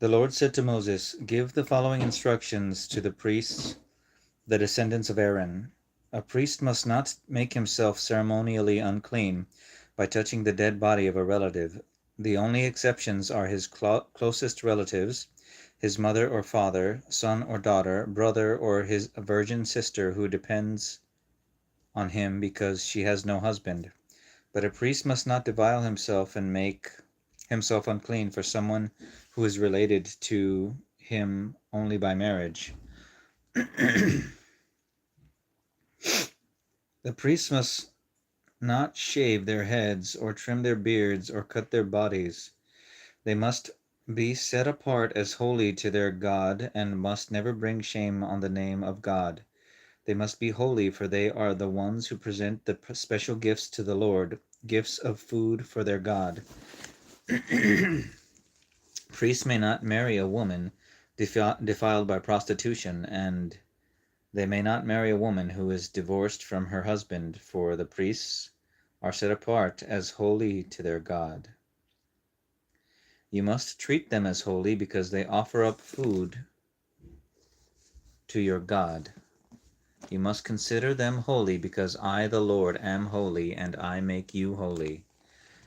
The Lord said to Moses, "Give the following instructions to the priests, the descendants of Aaron. A priest must not make himself ceremonially unclean by touching the dead body of a relative. The only exceptions are his closest relatives, his mother or father, son or daughter, brother, or his virgin sister who depends on him because she has no husband. But a priest must not defile himself and make himself unclean for someone who is related to him only by marriage. The priests must not shave their heads, or trim their beards, or cut their bodies. They must be set apart as holy to their God, and must never bring shame on the name of God. They must be holy, for they are the ones who present the special gifts to the Lord, gifts of food for their God. Priests may not marry a woman defiled by prostitution, and they may not marry a woman who is divorced from her husband, for the priests are set apart as holy to their God. You must treat them as holy because they offer up food to your God. You must consider them holy because I, the Lord, am holy, and I make you holy.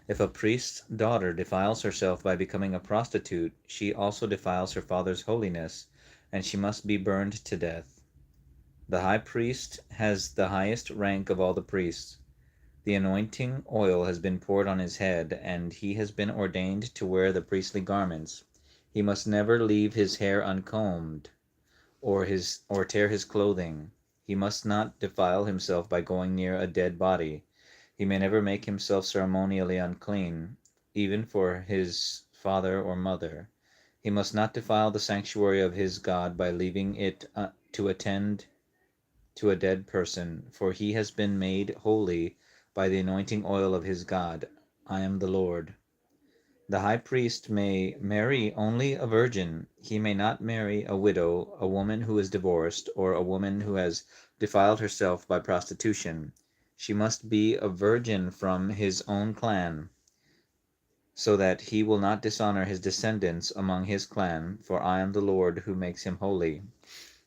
If a priest's daughter defiles herself by becoming a prostitute, she also defiles her father's holiness, and she must be burned to death. The high priest has the highest rank of all the priests. The anointing oil has been poured on his head, and he has been ordained to wear the priestly garments. He must never leave his hair uncombed, or tear his clothing. He must not defile himself by going near a dead body. He may never make himself ceremonially unclean, even for his father or mother. He must not defile the sanctuary of his God by leaving it to attend to a dead person, for he has been made holy by the anointing oil of his God. I am the Lord. The high priest may marry only a virgin. He may not marry a widow, a woman who is divorced, or a woman who has defiled herself by prostitution. She must be a virgin from his own clan, so that he will not dishonor his descendants among his clan, for I am the Lord who makes him holy.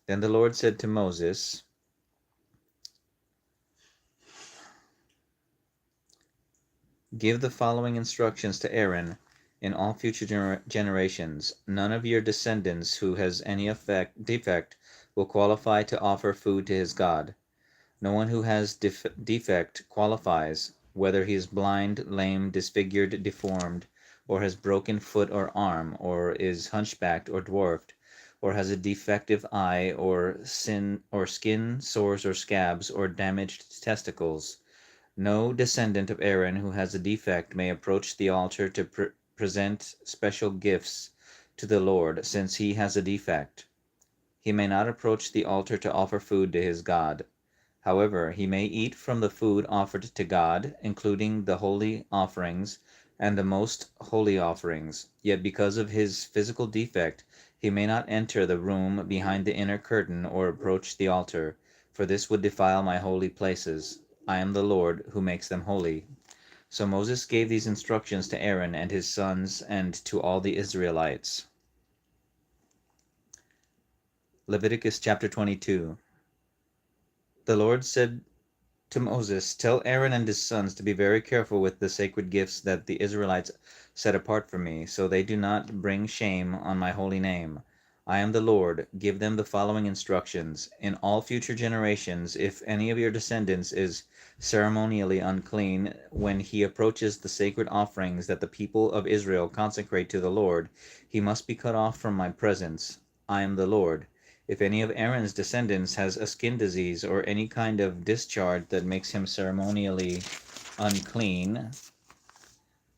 Then the Lord said to Moses, "Give the following instructions to Aaron in all future generations. None of your descendants who has any defect will qualify to offer food to his God. No one who has defect qualifies, whether he is blind, lame, disfigured, deformed, or has broken foot or arm, or is hunchbacked or dwarfed, or has a defective eye, or skin sores or scabs, or damaged testicles. No descendant of Aaron who has a defect may approach the altar to present special gifts to the Lord, since he has a defect. He may not approach the altar to offer food to his God. However, he may eat from the food offered to God, including the holy offerings and the most holy offerings. Yet because of his physical defect, he may not enter the room behind the inner curtain or approach the altar, for this would defile my holy places. I am the Lord who makes them holy." So Moses gave these instructions to Aaron and his sons and to all the Israelites. Leviticus chapter 22. The Lord said to Moses, "Tell Aaron and his sons to be very careful with the sacred gifts that the Israelites set apart for me, so they do not bring shame on my holy name. I am the Lord. Give them the following instructions. In all future generations, if any of your descendants is ceremonially unclean when he approaches the sacred offerings that the people of Israel consecrate to the Lord, he must be cut off from my presence. I am the Lord. If any of Aaron's descendants has a skin disease or any kind of discharge that makes him ceremonially unclean,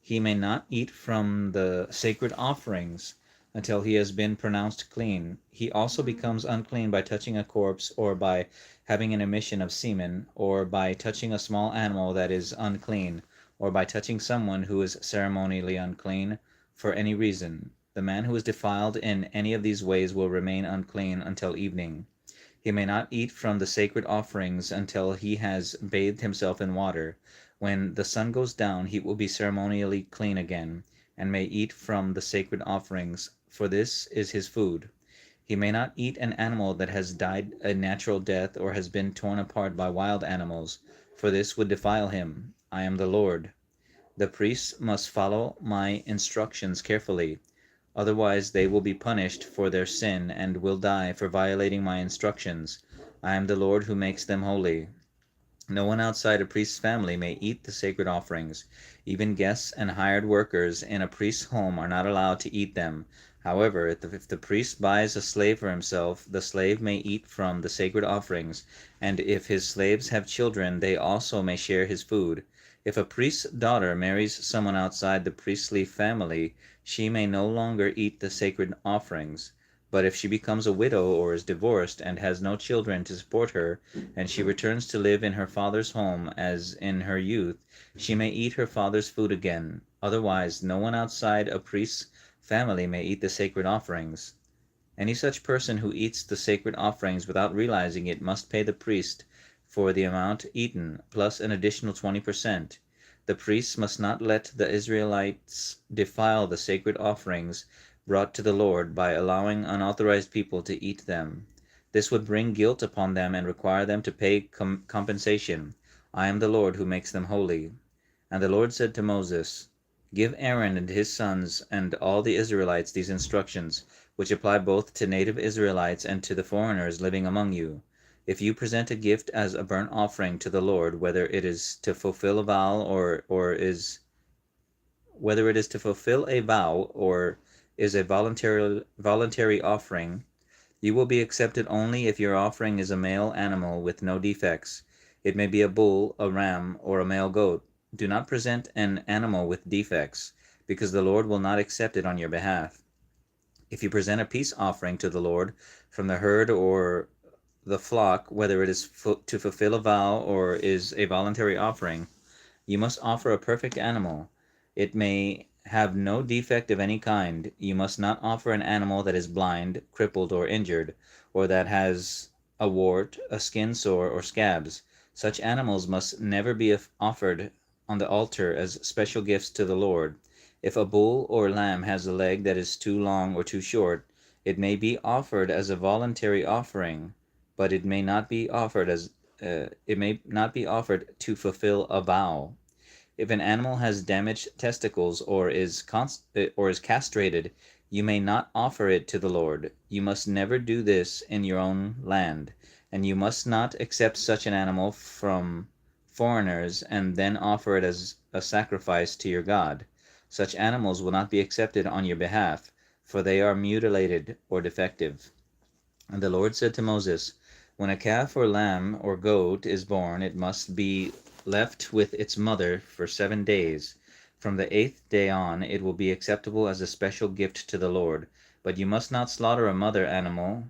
he may not eat from the sacred offerings until he has been pronounced clean. He also becomes unclean by touching a corpse, or by having an emission of semen, or by touching a small animal that is unclean, or by touching someone who is ceremonially unclean for any reason. The man who is defiled in any of these ways will remain unclean until evening. He may not eat from the sacred offerings until he has bathed himself in water. When the sun goes down, he will be ceremonially clean again, and may eat from the sacred offerings, for this is his food. He may not eat an animal that has died a natural death or has been torn apart by wild animals, for this would defile him. I am the Lord. The priests must follow my instructions carefully, otherwise they will be punished for their sin and will die for violating my instructions. I am the Lord who makes them holy. No one outside a priest's family may eat the sacred offerings. Even guests and hired workers in a priest's home are not allowed to eat them. However, if the priest buys a slave for himself, the slave may eat from the sacred offerings, and if his slaves have children, they also may share his food. If a priest's daughter marries someone outside the priestly family, she may no longer eat the sacred offerings. But if she becomes a widow or is divorced and has no children to support her, and she returns to live in her father's home as in her youth, she may eat her father's food again. Otherwise, no one outside a priest's family may eat the sacred offerings. Any such person who eats the sacred offerings without realizing it must pay the priest for the amount eaten, plus an additional 20%. The priests must not let the Israelites defile the sacred offerings brought to the Lord by allowing unauthorized people to eat them. This would bring guilt upon them and require them to pay compensation. I am the Lord who makes them holy. And the Lord said to Moses, Give Aaron and his sons and all the Israelites these instructions, which apply both to native Israelites and to the foreigners living among you. If you present a gift as a burnt offering to the Lord, whether it is to fulfill a vow or is a voluntary offering, you will be accepted only if your offering is a male animal with no defects. It may be a bull, a ram, or a male goat. Do not present an animal with defects, because the Lord will not accept it on your behalf. If you present a peace offering to the Lord from the herd or the flock, whether it is to fulfill a vow or is a voluntary offering, you must offer a perfect animal. It may have no defect of any kind. You must not offer an animal that is blind, crippled, or injured, or that has a wart, a skin sore, or scabs. Such animals must never be offered on the altar as special gifts to the Lord. If a bull or lamb has a leg that is too long or too short, it may be offered as a voluntary offering, but it may not be offered to fulfill a vow. If an animal has damaged testicles or is castrated, you may not offer it to the Lord. You must never do this in your own land, and you must not accept such an animal from foreigners and then offer it as a sacrifice to your God. Such animals will not be accepted on your behalf, for they are mutilated or defective. And the Lord said to Moses, When a calf or lamb or goat is born, it must be left with its mother for 7 days. From the 8th day on, it will be acceptable as a special gift to the Lord. But you must not slaughter a mother animal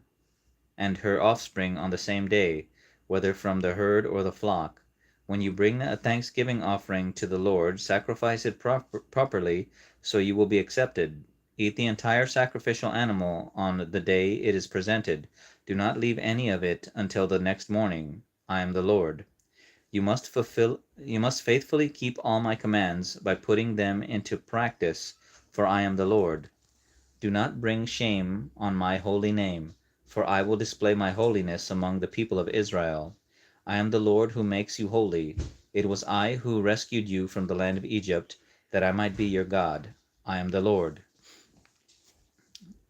and her offspring on the same day, whether from the herd or the flock. When you bring a thanksgiving offering to the Lord, sacrifice it properly, so you will be accepted. Eat the entire sacrificial animal on the day it is presented. Do not leave any of it until the next morning. I am the Lord. You must faithfully keep all my commands by putting them into practice, for I am the Lord. Do not bring shame on my holy name, for I will display my holiness among the people of Israel. I am the Lord who makes you holy. It was I who rescued you from the land of Egypt, that I might be your God. I am the Lord.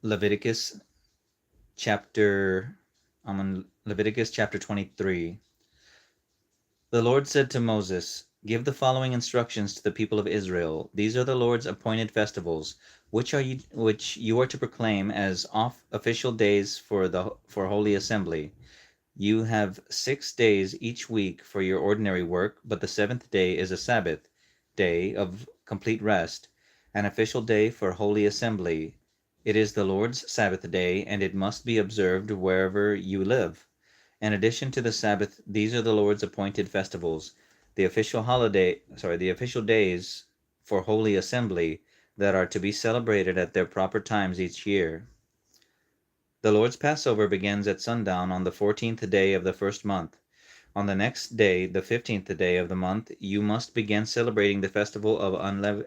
Leviticus chapter 23. The Lord said to Moses, Give the following instructions to the people of Israel. These are the Lord's appointed festivals, which you are to proclaim as official days for holy assembly. You have 6 days each week for your ordinary work, but the 7th day is a Sabbath day of complete rest, an official day for holy assembly. It is the Lord's Sabbath day, and it must be observed wherever you live. In addition to the Sabbath, these are the Lord's appointed festivals, the official days for holy assembly that are to be celebrated at their proper times each year. The Lord's Passover begins at sundown on the 14th day of the first month. On the next day, the 15th day of the month, you must begin celebrating the festival of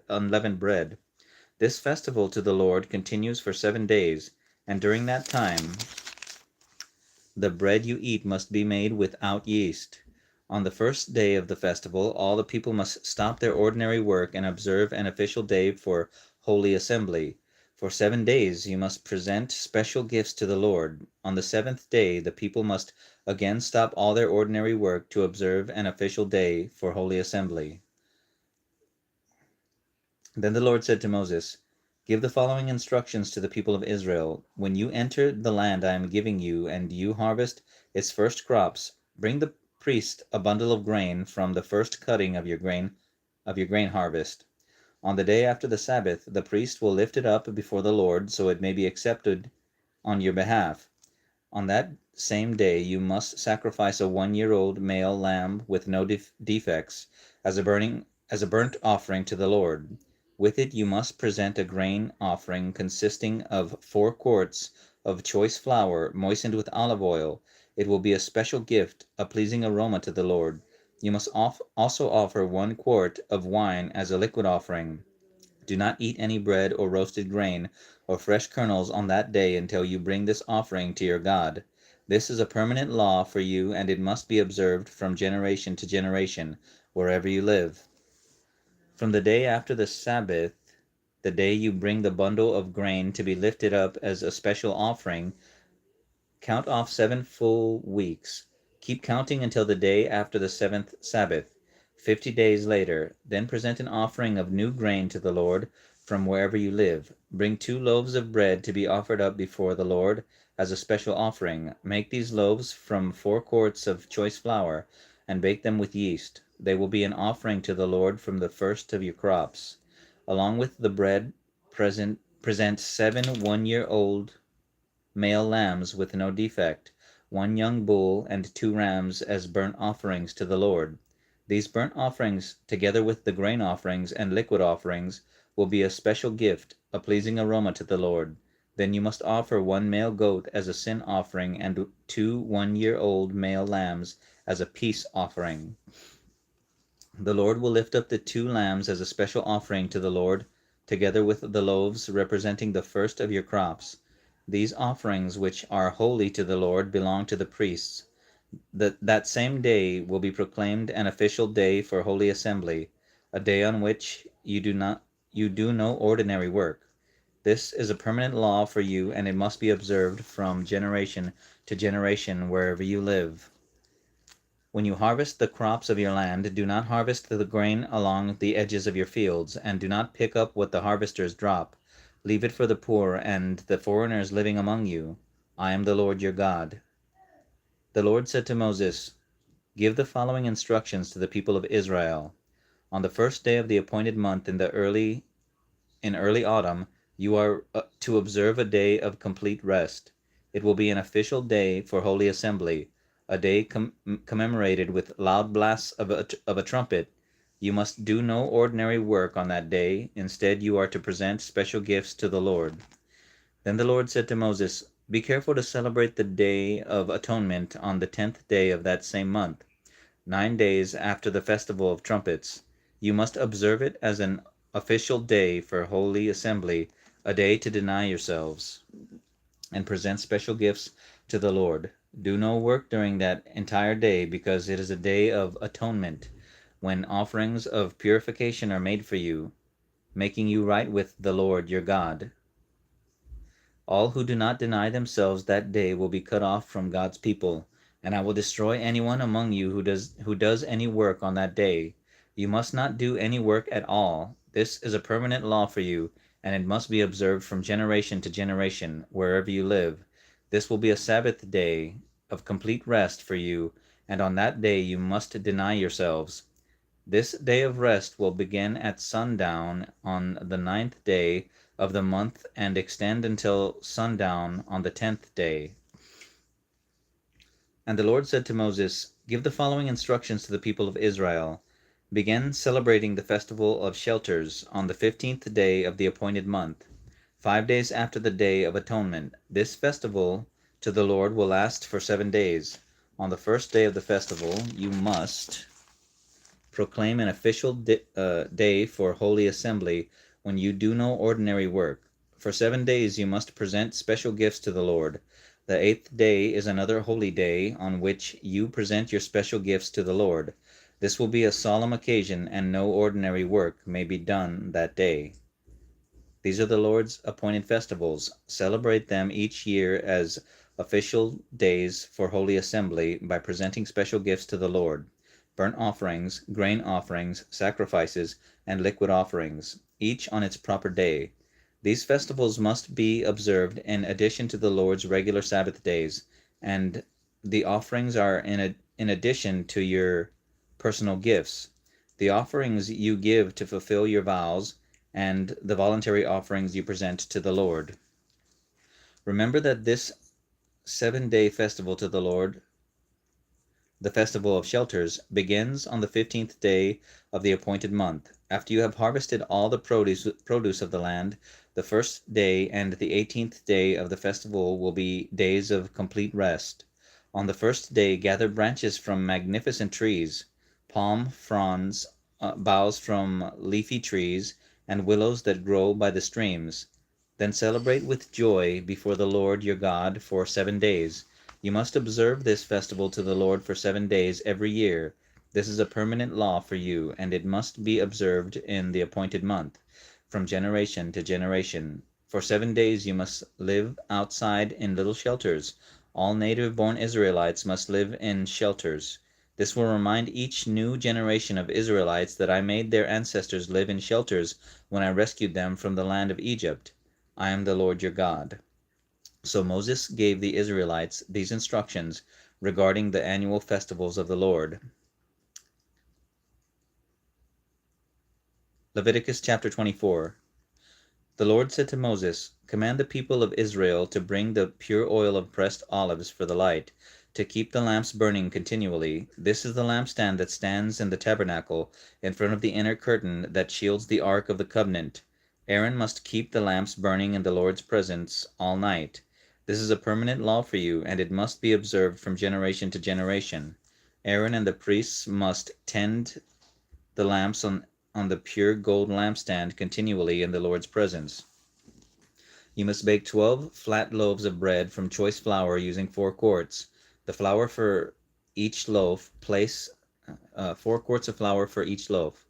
unleavened bread. This festival to the Lord continues for 7 days, and during that time the bread you eat must be made without yeast. On the first day of the festival, all the people must stop their ordinary work and observe an official day for holy assembly. For 7 days you must present special gifts to the Lord. On the 7th day, the people must again stop all their ordinary work to observe an official day for holy assembly. Then the Lord said to Moses, "Give the following instructions to the people of Israel. When you enter the land I am giving you, and you harvest its first crops, bring the priest a bundle of grain from the first cutting of your grain harvest. On the day after the Sabbath, the priest will lift it up before the Lord, so it may be accepted on your behalf. On that same day you must sacrifice a 1-year-old male lamb with no defects as a burnt offering to the Lord. With it you must present a grain offering consisting of 4 quarts of choice flour moistened with olive oil. It will be a special gift, a pleasing aroma to the Lord. You must also offer 1 quart of wine as a liquid offering. Do not eat any bread or roasted grain or fresh kernels on that day until you bring this offering to your God. This is a permanent law for you, and it must be observed from generation to generation, wherever you live. From the day after the Sabbath, the day you bring the bundle of grain to be lifted up as a special offering, count off 7 full weeks. Keep counting until the day after the 7th Sabbath, 50 days later. Then present an offering of new grain to the Lord from wherever you live. Bring 2 loaves of bread to be offered up before the Lord as a special offering. Make these loaves from 4 quarts of choice flour, and bake them with yeast. They will be an offering to the Lord from the first of your crops. Along with the bread, present 7 1-year-old male lambs with no defect, 1 young bull, and 2 rams as burnt offerings to the Lord. These burnt offerings, together with the grain offerings and liquid offerings, will be a special gift, a pleasing aroma to the Lord. Then you must offer 1 male goat as a sin offering and 2 1-year-old male lambs as a peace offering. The Lord will lift up the 2 lambs as a special offering to the Lord, together with the loaves representing the first of your crops. These offerings, which are holy to the Lord, belong to the priests. That same day will be proclaimed an official day for holy assembly, a day on which you do no ordinary work. This is a permanent law for you, and it must be observed from generation to generation wherever you live. When you harvest the crops of your land, do not harvest the grain along the edges of your fields, and do not pick up what the harvesters drop. Leave it for the poor and the foreigners living among you. I am the Lord your God. The Lord said to Moses, "Give the following instructions to the people of Israel. On the first day of the appointed month in early autumn, you are to observe a day of complete rest. It will be an official day for holy assembly, a day commemorated with loud blasts of a trumpet. You must do no ordinary work on that day. Instead, you are to present special gifts to the Lord." Then the Lord said to Moses, "Be careful to celebrate the Day of Atonement on the 10th day of that same month, 9 days after the Festival of Trumpets. You must observe it as an official day for holy assembly, a day to deny yourselves and present special gifts to the Lord. Do no work during that entire day, because it is a day of atonement, when offerings of purification are made for you, making you right with the Lord your God. All who do not deny themselves that day will be cut off from God's people, and I will destroy anyone among you who does any work on that day. You must not do any work at all. This is a permanent law for you, and it must be observed from generation to generation, wherever you live. This will be a Sabbath day of complete rest for you, and on that day you must deny yourselves. This day of rest will begin at sundown on the 9th day of the month and extend until sundown on the 10th day. And the Lord said to Moses, "Give the following instructions to the people of Israel. Begin celebrating the festival of shelters on the 15th day of the appointed month, 5 days after the Day of Atonement. This festival to the Lord will last for 7 days. On the first day of the festival, you must proclaim an official day for holy assembly when you do no ordinary work. For 7 days you must present special gifts to the Lord. The 8th day is another holy day on which you present your special gifts to the Lord. This will be a solemn occasion, and no ordinary work may be done that day. These are the Lord's appointed festivals. Celebrate them each year as official days for holy assembly by presenting special gifts to the Lord: burnt offerings, grain offerings, sacrifices, and liquid offerings, each on its proper day. These festivals must be observed in addition to the Lord's regular Sabbath days, and the offerings are in addition to your personal gifts. The offerings you give to fulfill your vows, and the voluntary offerings you present to the Lord. Remember that this 7-day festival to the Lord, the Festival of Shelters, begins on the 15th day of the appointed month. After you have harvested all the produce of the land, the first day and the 18th day of the festival will be days of complete rest. On the first day, gather branches from magnificent trees, palm fronds, boughs from leafy trees, and willows that grow by the streams. Then celebrate with joy before the Lord your God for 7 days. You must observe this festival to the Lord for 7 days every year. This is a permanent law for you, and it must be observed in the appointed month, from generation to generation. For 7 days you must live outside in little shelters. All native-born Israelites must live in shelters. This will remind each new generation of Israelites that I made their ancestors live in shelters when I rescued them from the land of Egypt. I am the Lord your God. So Moses gave the Israelites these instructions regarding the annual festivals of the Lord. Leviticus chapter 24. The Lord said to Moses, "Command the people of Israel to bring the pure oil of pressed olives for the light, to keep the lamps burning continually. This is the lampstand that stands in the tabernacle, in front of the inner curtain that shields the ark of the covenant. Aaron must keep the lamps burning in the Lord's presence all night. This is a permanent law for you, and it must be observed from generation to generation. Aaron and the priests must tend the lamps on the pure gold lampstand continually in the Lord's presence. You must bake 12 flat loaves of bread from choice flour using 4 quarts. The flour for each loaf, place 4 quarts of flour for each loaf.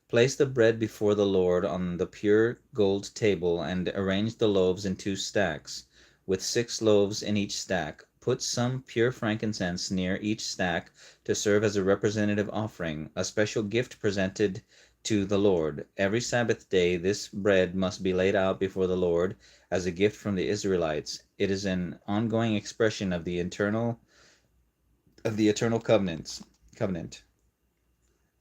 Place the bread before the Lord on the pure gold table and arrange the loaves in 2 stacks, with 6 loaves in each stack. Put some pure frankincense near each stack to serve as a representative offering, a special gift presented to the Lord. Every Sabbath day this bread must be laid out before the Lord as a gift from the Israelites. It is an ongoing expression of the eternal covenant.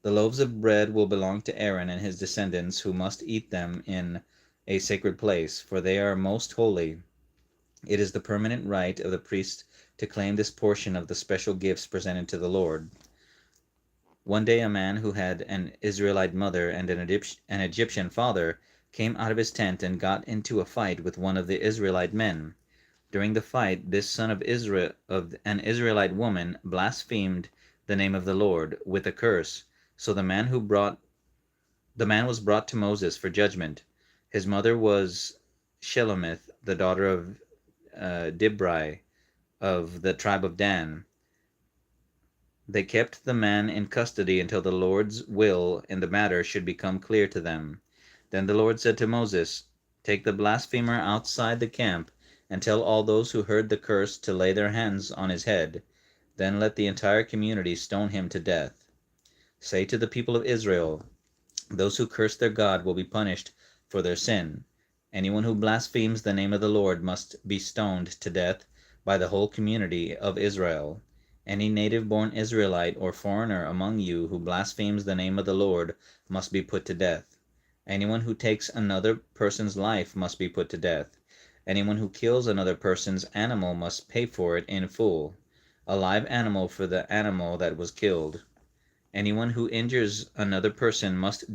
The loaves of bread will belong to Aaron and his descendants, who must eat them in a sacred place, for they are most holy. It is the permanent right of the priest to claim this portion of the special gifts presented to the Lord. One day a man who had an Israelite mother and an Egyptian father came out of his tent and got into a fight with one of the Israelite men. During the fight, this son of an Israelite woman blasphemed the name of the Lord with a curse. So the man was brought to Moses for judgment. His mother was Shelomith, the daughter of Dibri of the tribe of Dan. They kept the man in custody until the Lord's will in the matter should become clear to them. Then the Lord said to Moses, "Take the blasphemer outside the camp and tell all those who heard the curse to lay their hands on his head. Then let the entire community stone him to death. Say to the people of Israel, those who curse their God will be punished for their sin. Anyone who blasphemes the name of the Lord must be stoned to death by the whole community of Israel. Any native-born Israelite or foreigner among you who blasphemes the name of the Lord must be put to death. Anyone who takes another person's life must be put to death. Anyone who kills another person's animal must pay for it in full, a live animal for the animal that was killed. Anyone who injures another person must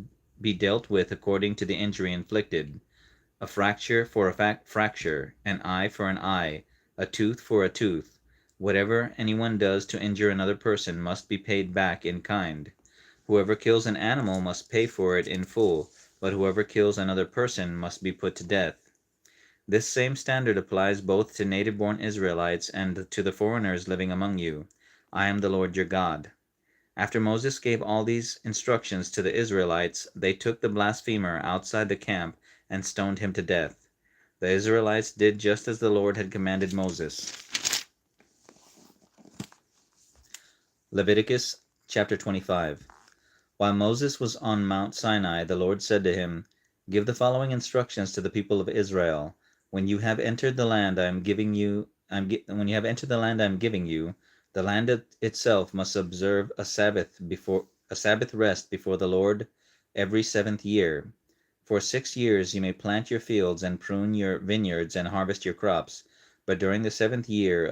be dealt with according to the injury inflicted. A fracture for a fracture, an eye for an eye, a tooth for a tooth. Whatever anyone does to injure another person must be paid back in kind. Whoever kills an animal must pay for it in full, but whoever kills another person must be put to death. This same standard applies both to native-born Israelites and to the foreigners living among you. I am the Lord your God. After Moses gave all these instructions to the Israelites, they took the blasphemer outside the camp and stoned him to death. The Israelites did just as the Lord had commanded Moses. Leviticus chapter 25. While Moses was on Mount Sinai, the Lord said to him, "Give the following instructions to the people of Israel. When you have entered the land I am giving you, the land itself must observe a Sabbath rest before the Lord every 7th year. For 6 years you may plant your fields and prune your vineyards and harvest your crops, but during the seventh year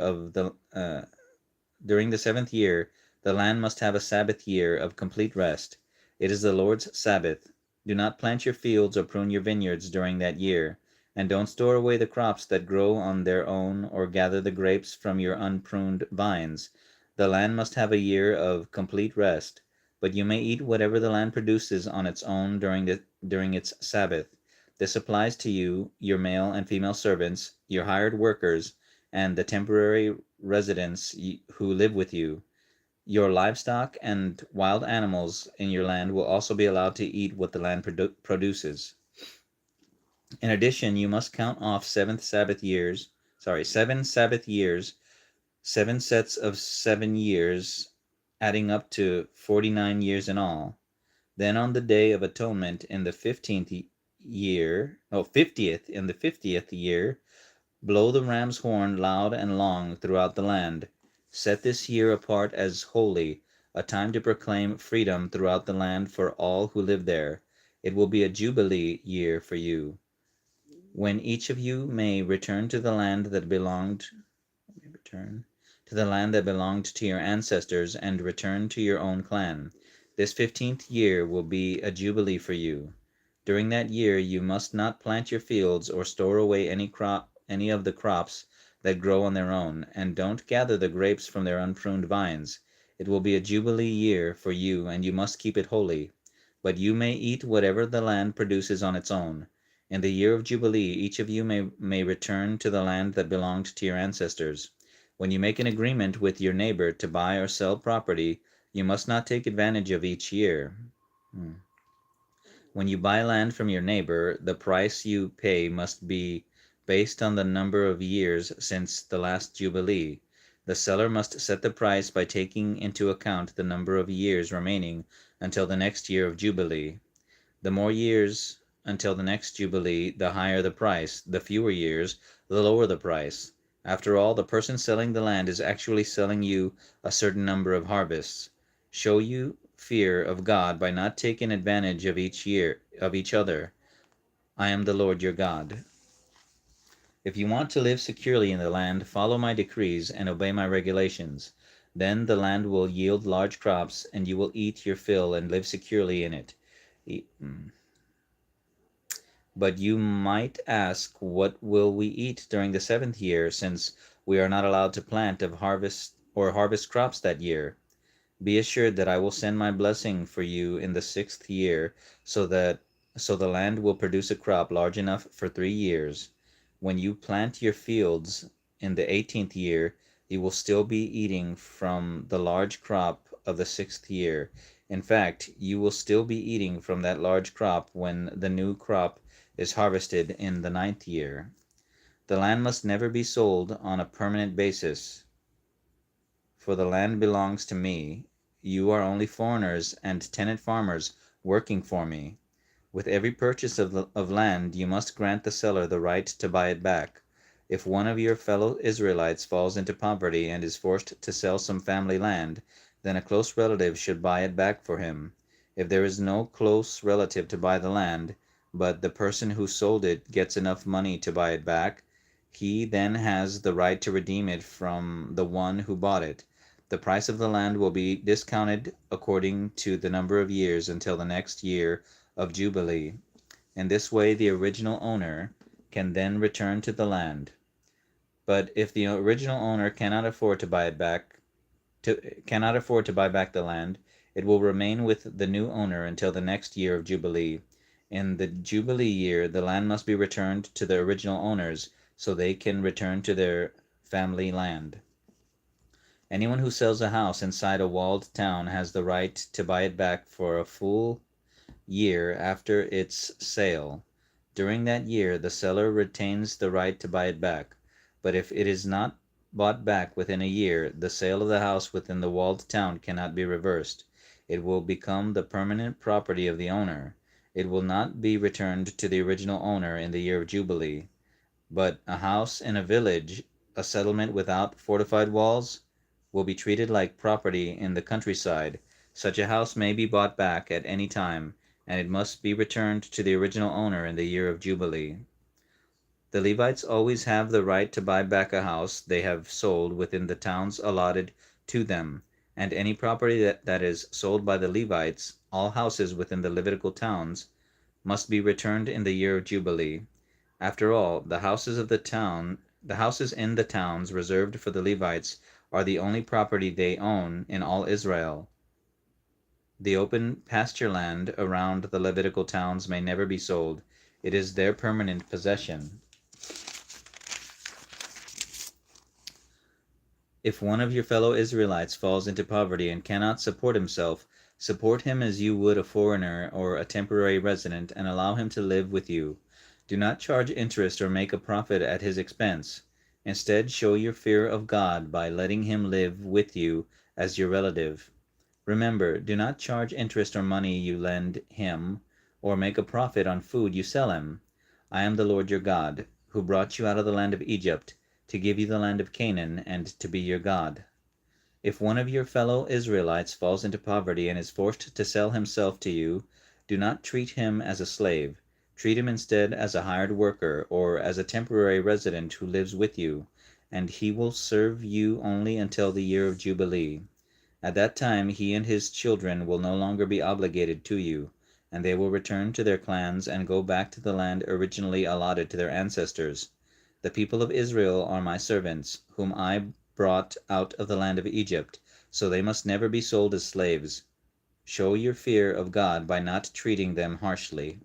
the land must have a Sabbath year of complete rest. It is the Lord's Sabbath. Do not plant your fields or prune your vineyards during that year, and don't store away the crops that grow on their own or gather the grapes from your unpruned vines. The land must have a year of complete rest, but you may eat whatever the land produces on its own during its Sabbath. This applies to you, your male and female servants, your hired workers, and the temporary residents who live with you. Your livestock and wild animals in your land will also be allowed to eat what the land produces. In addition, you must count off 7 Sabbath years, 7 sets of 7 years, adding up to 49 years in all. Then on the Day of Atonement in the 50th year, blow the ram's horn loud and long throughout the land. Set this year apart as holy, a time to proclaim freedom throughout the land for all who live there. It will be a jubilee year for you, when each of you may return to the land that belonged to your ancestors and return to your own clan. This 15th year will be a jubilee for you. During that year you must not plant your fields or store away any of the crops that grow on their own, and don't gather the grapes from their unpruned vines. It will be a jubilee year for you, and you must keep it holy. But you may eat whatever the land produces on its own. In the year of jubilee each of you may return to the land that belonged to your ancestors. When you make an agreement with your neighbor to buy or sell property, you must not take advantage of each year. When you buy land from your neighbor, the price you pay must be based on the number of years since the last jubilee. The seller must set the price by taking into account the number of years remaining until the next year of jubilee. The more years until the next jubilee, the higher the price. The fewer years, the lower the price. After all, the person selling the land is actually selling you a certain number of harvests. Show you fear of God by not taking advantage of each other. I am the Lord your God. If you want to live securely in the land, follow my decrees and obey my regulations. Then the land will yield large crops, and you will eat your fill and live securely in it. But you might ask, what will we eat during the 7th year, since we are not allowed to plant or harvest crops that year? Be assured that I will send my blessing for you in the 6th year, so the land will produce a crop large enough for 3 years. When you plant your fields in the 18th year, you will still be eating from the large crop of the 6th year. In fact, you will still be eating from that large crop when the new crop is harvested in the 9th year. The land must never be sold on a permanent basis, for the land belongs to me. You are only foreigners and tenant farmers working for me. With every purchase of land, you must grant the seller the right to buy it back. If one of your fellow Israelites falls into poverty and is forced to sell some family land, then a close relative should buy it back for him. If there is no close relative to buy the land, but the person who sold it gets enough money to buy it back, he then has the right to redeem it from the one who bought it. The price of the land will be discounted according to the number of years until the next year of Jubilee. In this way, the original owner can then return to the land. But if the original owner cannot afford to buy back the land, it will remain with the new owner until the next year of Jubilee. In the Jubilee year, the land must be returned to the original owners so they can return to their family land. Anyone who sells a house inside a walled town has the right to buy it back for a full year after its sale. During that year, the seller retains the right to buy it back, but if it is not bought back within a year, the sale of the house within the walled town cannot be reversed. It will become the permanent property of the owner. It will not be returned to the original owner in the year of Jubilee. But a house in a village, a settlement without fortified walls, will be treated like property in the countryside. Such a house may be bought back at any time, and it must be returned to the original owner in the year of Jubilee. The Levites always have the right to buy back a house they have sold within the towns allotted to them, and any property that is sold by the Levites, all houses within the Levitical towns, must be returned in the year of Jubilee. After all, the houses in the towns reserved for the Levites are the only property they own in all Israel. The open pasture land around the Levitical towns may never be sold. It is their permanent possession. If one of your fellow Israelites falls into poverty and cannot support himself, support him as you would a foreigner or a temporary resident, and allow him to live with you. Do not charge interest or make a profit at his expense. Instead, show your fear of God by letting him live with you as your relative. Remember, do not charge interest on money you lend him, or make a profit on food you sell him. I am the Lord your God, who brought you out of the land of Egypt, to give you the land of Canaan, and to be your God. If one of your fellow Israelites falls into poverty and is forced to sell himself to you, do not treat him as a slave. Treat him instead as a hired worker, or as a temporary resident who lives with you, and he will serve you only until the year of Jubilee. At that time he and his children will no longer be obligated to you, and they will return to their clans and go back to the land originally allotted to their ancestors. The people of Israel are my servants, whom I brought out of the land of Egypt, so they must never be sold as slaves. Show your fear of God by not treating them harshly.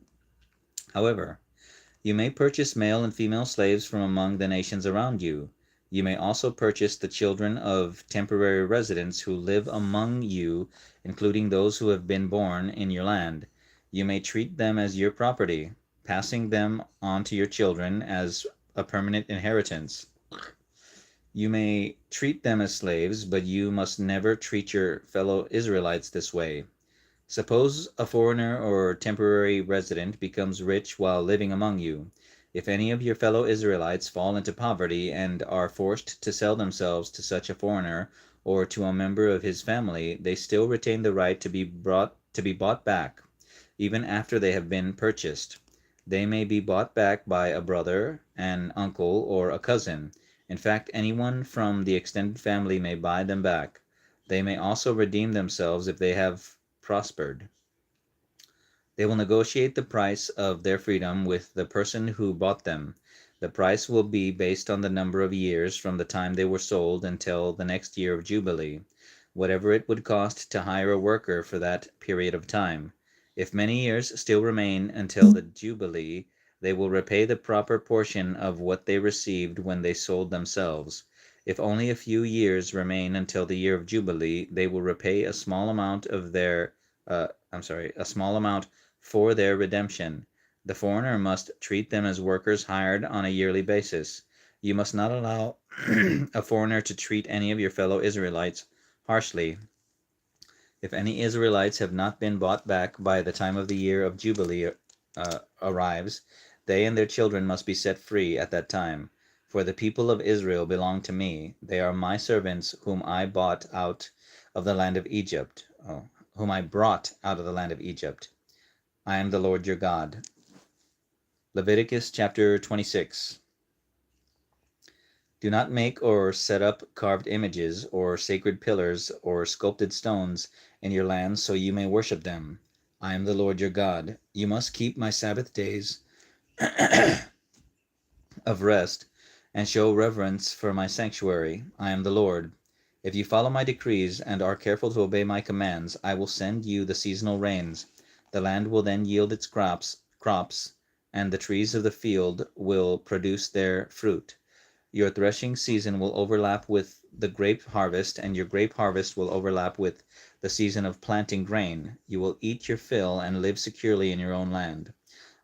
However, you may purchase male and female slaves from among the nations around you. You may also purchase the children of temporary residents who live among you, including those who have been born in your land. You may treat them as your property, passing them on to your children as a permanent inheritance. You may treat them as slaves, but you must never treat your fellow Israelites this way. Suppose a foreigner or temporary resident becomes rich while living among you. If any of your fellow Israelites fall into poverty and are forced to sell themselves to such a foreigner or to a member of his family, they still retain the right to be bought back, even after they have been purchased. They may be bought back by a brother, an uncle, or a cousin. In fact, anyone from the extended family may buy them back. They may also redeem themselves if they have prospered. They will negotiate the price of their freedom with the person who bought them. The price will be based on the number of years from the time they were sold until the next year of Jubilee, whatever it would cost to hire a worker for that period of time. If many years still remain until the Jubilee, they will repay the proper portion of what they received when they sold themselves. If only a few years remain until the year of Jubilee, they will repay a small amount for their redemption. The foreigner must treat them as workers hired on a yearly basis. You must not allow a foreigner to treat any of your fellow Israelites harshly. If any Israelites have not been bought back by the time of the year of Jubilee arrives, they and their children must be set free at that time. For the people of Israel belong to me. They are my servants whom I brought out of the land of Egypt. I am the Lord your God. Leviticus chapter 26. Do not make or set up carved images, or sacred pillars, or sculpted stones in your lands so you may worship them. I am the Lord your God. You must keep my Sabbath days of rest and show reverence for my sanctuary. I am the Lord. If you follow my decrees and are careful to obey my commands, I will send you the seasonal rains. The land will then yield its crops crops, and the trees of the field will produce their fruit. Your threshing season will overlap with the grape harvest, and your grape harvest will overlap with the season of planting grain. You will eat your fill and live securely in your own land.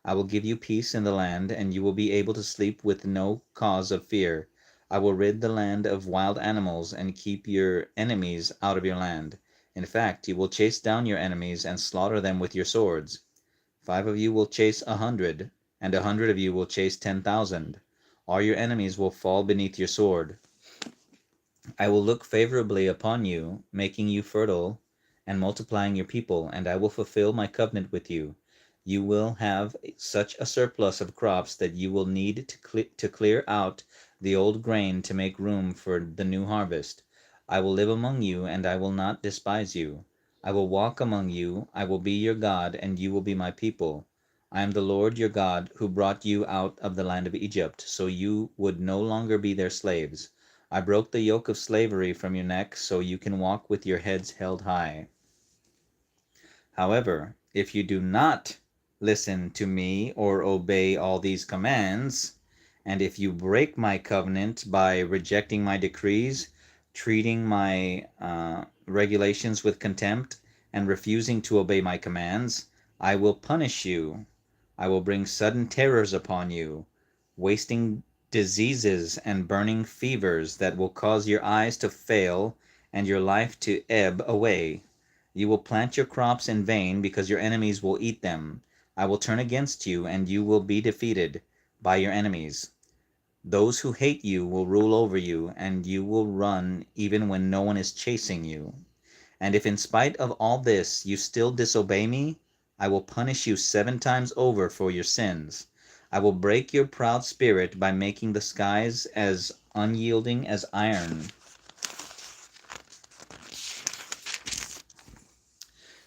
I will give you peace in the land, and you will be able to sleep with no cause of fear. I will rid the land of wild animals and keep your enemies out of your land. In fact, you will chase down your enemies and slaughter them with your swords. 5 of you will chase 100, and 100 of you will chase 10,000. All your enemies will fall beneath your sword. I will look favorably upon you, making you fertile and multiplying your people, and I will fulfill my covenant with you. You will have such a surplus of crops that you will need to clear out the old grain to make room for the new harvest. I will live among you, and I will not despise you. I will walk among you, I will be your God, and you will be my people. I am the Lord your God, who brought you out of the land of Egypt, so you would no longer be their slaves. I broke the yoke of slavery from your neck, so you can walk with your heads held high. However, if you do not listen to me or obey all these commands, and if you break my covenant by rejecting my decrees, treating my regulations with contempt, and refusing to obey my commands, I will punish you. I will bring sudden terrors upon you, wasting diseases and burning fevers that will cause your eyes to fail and your life to ebb away. You will plant your crops in vain because your enemies will eat them. I will turn against you, and you will be defeated by your enemies. Those who hate you will rule over you, and you will run even when no one is chasing you. And if in spite of all this you still disobey me, I will punish you 7 times over for your sins. I will break your proud spirit by making the skies as unyielding as iron,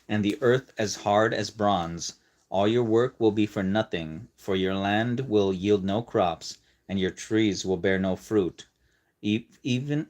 and the earth as hard as bronze. All your work will be for nothing, for your land will yield no crops, and your trees will bear no fruit. If even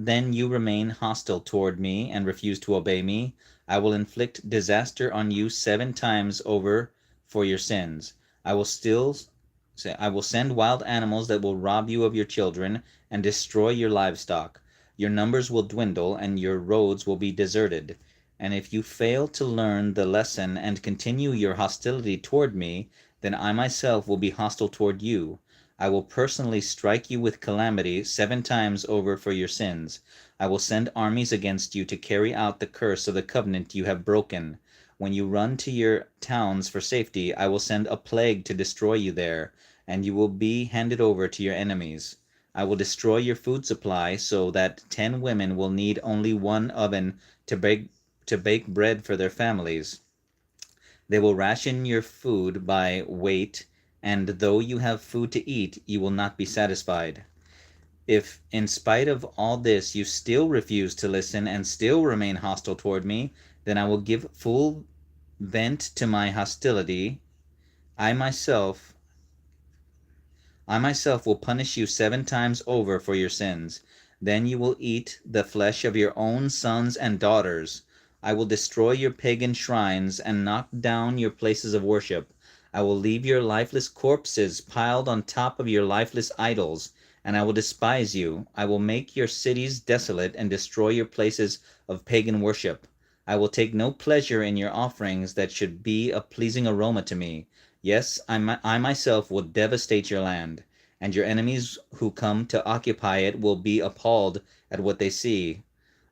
then you remain hostile toward me and refuse to obey me, I will inflict disaster on you 7 times over for your sins. I will send wild animals that will rob you of your children and destroy your livestock. Your numbers will dwindle, and your roads will be deserted. And if you fail to learn the lesson and continue your hostility toward me, then I myself will be hostile toward you. I will personally strike you with calamity 7 times over for your sins. I will send armies against you to carry out the curse of the covenant you have broken. When you run to your towns for safety, I will send a plague to destroy you there, and you will be handed over to your enemies. I will destroy your food supply so that 10 women will need only 1 oven to bake bread for their families. They will ration your food by weight, and though you have food to eat, you will not be satisfied. If, in spite of all this, you still refuse to listen and still remain hostile toward me, then I will give full vent to my hostility. I myself will punish you 7 times over for your sins. Then you will eat the flesh of your own sons and daughters. I will destroy your pagan shrines and knock down your places of worship. I will leave your lifeless corpses piled on top of your lifeless idols, and I will despise you. I will make your cities desolate and destroy your places of pagan worship. I will take no pleasure in your offerings that should be a pleasing aroma to me. Yes, I myself will devastate your land, and your enemies who come to occupy it will be appalled at what they see.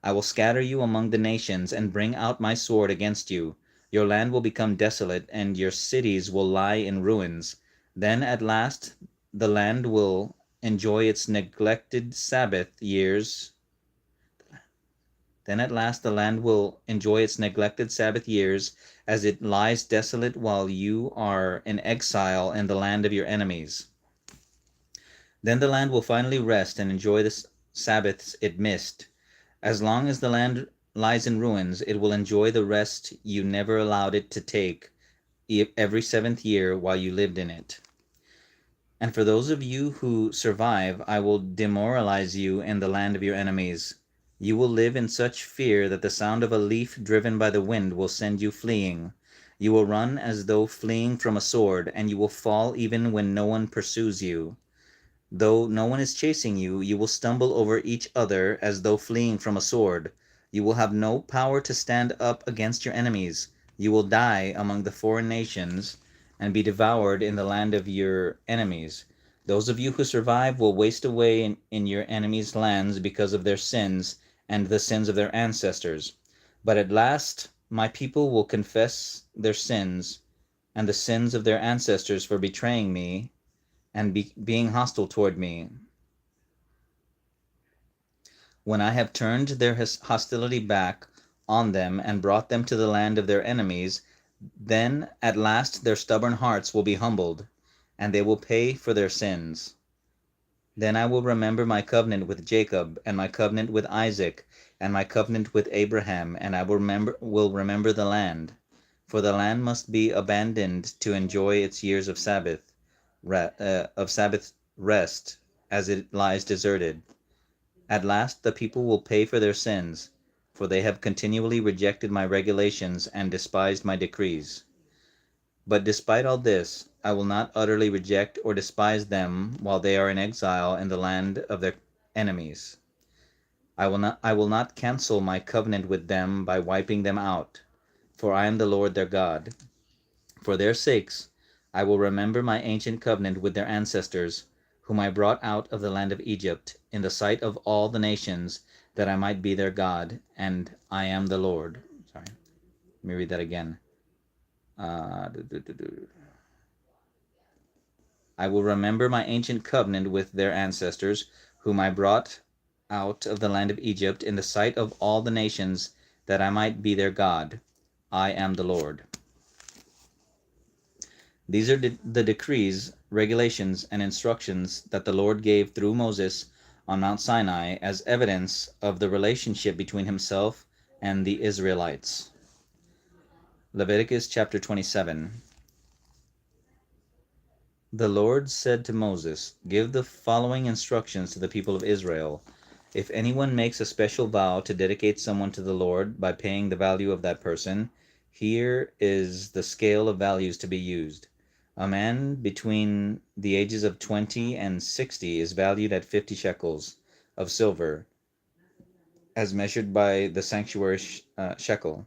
I will scatter you among the nations and bring out my sword against you. Your land will become desolate, and your cities will lie in ruins. Then at last the land will enjoy its neglected Sabbath years. Then at last the land will enjoy its neglected Sabbath years as it lies desolate while you are in exile in the land of your enemies. Then the land will finally rest and enjoy the Sabbaths it missed. As long as the land lies in ruins, it will enjoy the rest you never allowed it to take every 7th year while you lived in it. And for those of you who survive, I will demoralize you in the land of your enemies. You will live in such fear that the sound of a leaf driven by the wind will send you fleeing. You will run as though fleeing from a sword, and you will fall even when no one pursues you. Though no one is chasing you, you will stumble over each other as though fleeing from a sword. You will have no power to stand up against your enemies. You will die among the foreign nations and be devoured in the land of your enemies. Those of you who survive will waste away in your enemies' lands because of their sins and the sins of their ancestors. But at last my people will confess their sins and the sins of their ancestors for betraying me and being hostile toward me. When I have turned their hostility back on them and brought them to the land of their enemies, then at last their stubborn hearts will be humbled, and they will pay for their sins. Then I will remember my covenant with Jacob, and my covenant with Isaac, and my covenant with Abraham, and I will remember the land. For the land must be abandoned to enjoy its years of Sabbath rest, as it lies deserted. At last the people will pay for their sins, for they have continually rejected my regulations and despised my decrees. But despite all this, I will not utterly reject or despise them while they are in exile in the land of their enemies. I will not cancel my covenant with them by wiping them out, for I am the Lord their God. For their sakes, I will remember my ancient covenant with their ancestors, whom I brought out of the land of Egypt, in the sight of all the nations, that I might be their God, and I am the Lord. Sorry, let me read that again. I will remember my ancient covenant with their ancestors, whom I brought out of the land of Egypt, in the sight of all the nations, that I might be their God. I am the Lord. These are the decrees, regulations, and instructions that the Lord gave through Moses on Mount Sinai as evidence of the relationship between himself and the Israelites. Leviticus chapter 27. The Lord said to Moses, "Give the following instructions to the people of Israel. If anyone makes a special vow to dedicate someone to the Lord by paying the value of that person, here is the scale of values to be used. A man between the ages of 20 and 60 is valued at 50 shekels of silver, as measured by the sanctuary shekel.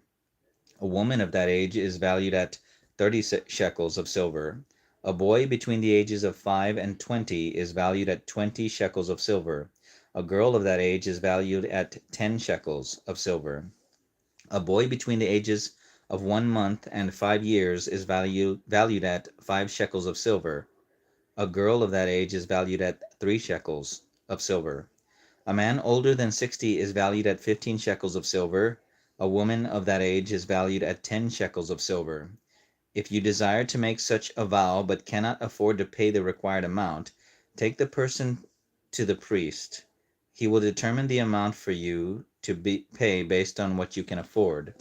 A woman of that age is valued at 30 shekels of silver. A boy between the ages of 5 and 20 is valued at 20 shekels of silver. A girl of that age is valued at 10 shekels of silver. A boy between the ages of 1 month and 5 years is valued at 5 shekels of silver. A girl of that age is valued at 3 shekels of silver. A man older than 60 is valued at 15 shekels of silver. A woman of that age is valued at 10 shekels of silver. If you desire to make such a vow but cannot afford to pay the required amount, take the person to the priest. He will determine the amount for you to pay based on what you can afford.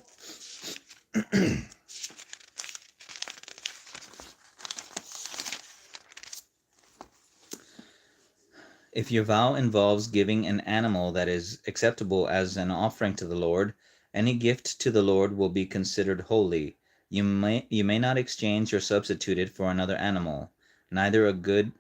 If your vow involves giving an animal that is acceptable as an offering to the Lord, any gift to the Lord will be considered holy. You may not exchange or substitute it for another animal, neither a good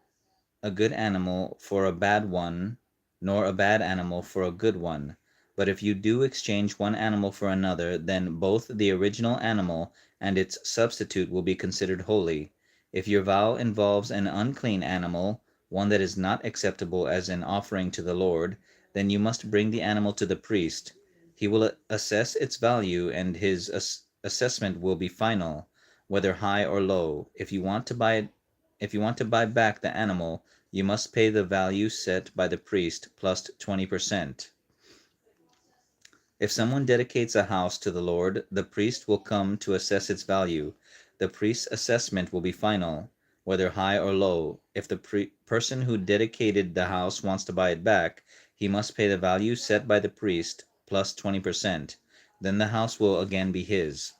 animal for a bad one, nor a bad animal for a good one. But if you do exchange one animal for another, then both the original animal and its substitute will be considered holy. If your vow involves an unclean animal, one that is not acceptable as an offering to the Lord, then you must bring the animal to the priest. He will assess its value, and his assessment will be final, whether high or low. If you want to buy back the animal, you must pay the value set by the priest plus 20%. If someone dedicates a house to the Lord, the priest will come to assess its value. The priest's assessment will be final, whether high or low. If the person who dedicated the house wants to buy it back, he must pay the value set by the priest plus 20%. Then the house will again be his.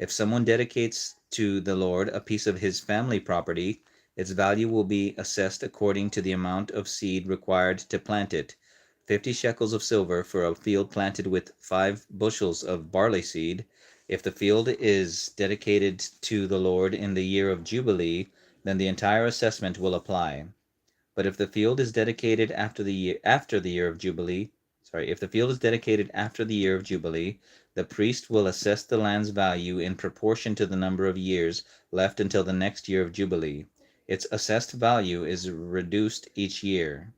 If someone dedicates to the Lord a piece of his family property, its value will be assessed according to the amount of seed required to plant it. 50 shekels of silver for a field planted with 5 bushels of barley seed, If the field is dedicated to the Lord in the year of Jubilee, then the entire assessment will apply. But if the field is dedicated after the year of Jubilee, if the field is dedicated after the year of Jubilee, the priest will assess the land's value in proportion to the number of years left until the next year of Jubilee. Its assessed value is reduced each year.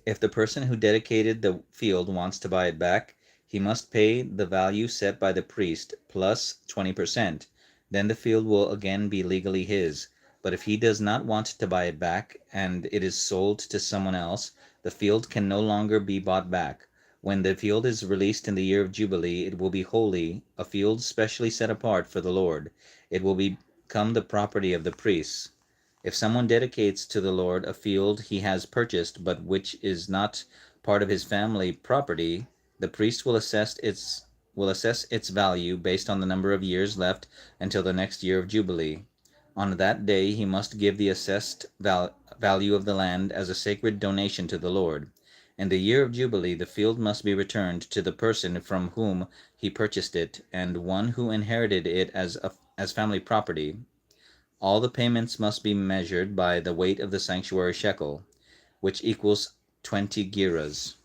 If the person who dedicated the field wants to buy it back, he must pay the value set by the priest plus 20%. Then the field will again be legally his. But if he does not want to buy it back and it is sold to someone else, the field can no longer be bought back. When the field is released in the year of Jubilee, it will be holy, a field specially set apart for the Lord. It will become the property of the priests. If someone dedicates to the Lord a field he has purchased but which is not part of his family property, the priest will assess its value based on the number of years left until the next year of Jubilee. On that day he must give the assessed value of the land as a sacred donation to the Lord. In the year of Jubilee the field must be returned to the person from whom he purchased it and one who inherited it as family property. All the payments must be measured by the weight of the sanctuary shekel, which equals 20 gerahs.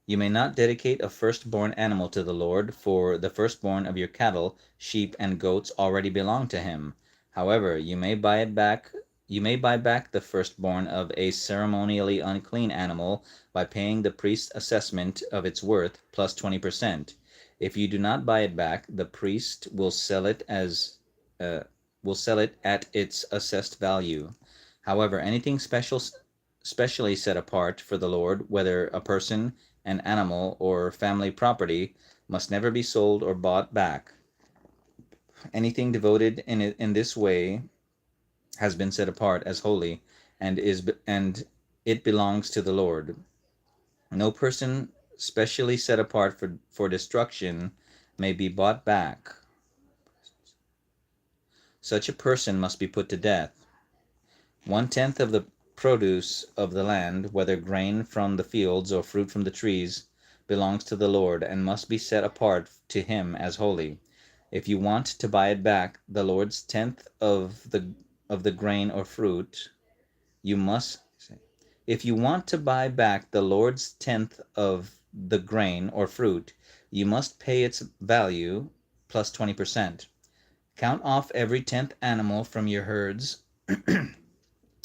You may not dedicate a firstborn animal to the Lord, for the firstborn of your cattle, sheep, and goats already belong to him. However, you may buy back the firstborn of a ceremonially unclean animal by paying the priest's assessment of its worth plus 20%. If you do not buy it back, the priest will sell it at its assessed value. However, anything specially set apart for the Lord, whether a person, an animal, or family property, must never be sold or bought back. Anything devoted in this way has been set apart as holy, and it belongs to the Lord. No person specially set apart for destruction may be bought back. Such a person must be put to death. 1/10 of the produce of the land, whether grain from the fields or fruit from the trees, belongs to the Lord and must be set apart to him as holy. If you want to buy it back, the Lord's tenth of the grain or fruit, you must. If you want to buy back the Lord's tenth of the grain or fruit, you must pay its value plus 20%. Count off every 10th animal from your herds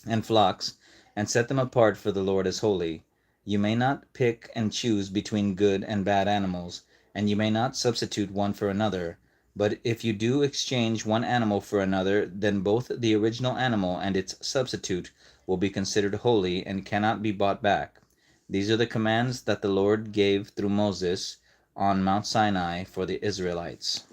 and flocks, and set them apart for the Lord as holy. You may not pick and choose between good and bad animals, and you may not substitute one for another. But if you do exchange one animal for another, then both the original animal and its substitute will be considered holy and cannot be bought back. These are the commands that the Lord gave through Moses on Mount Sinai for the Israelites.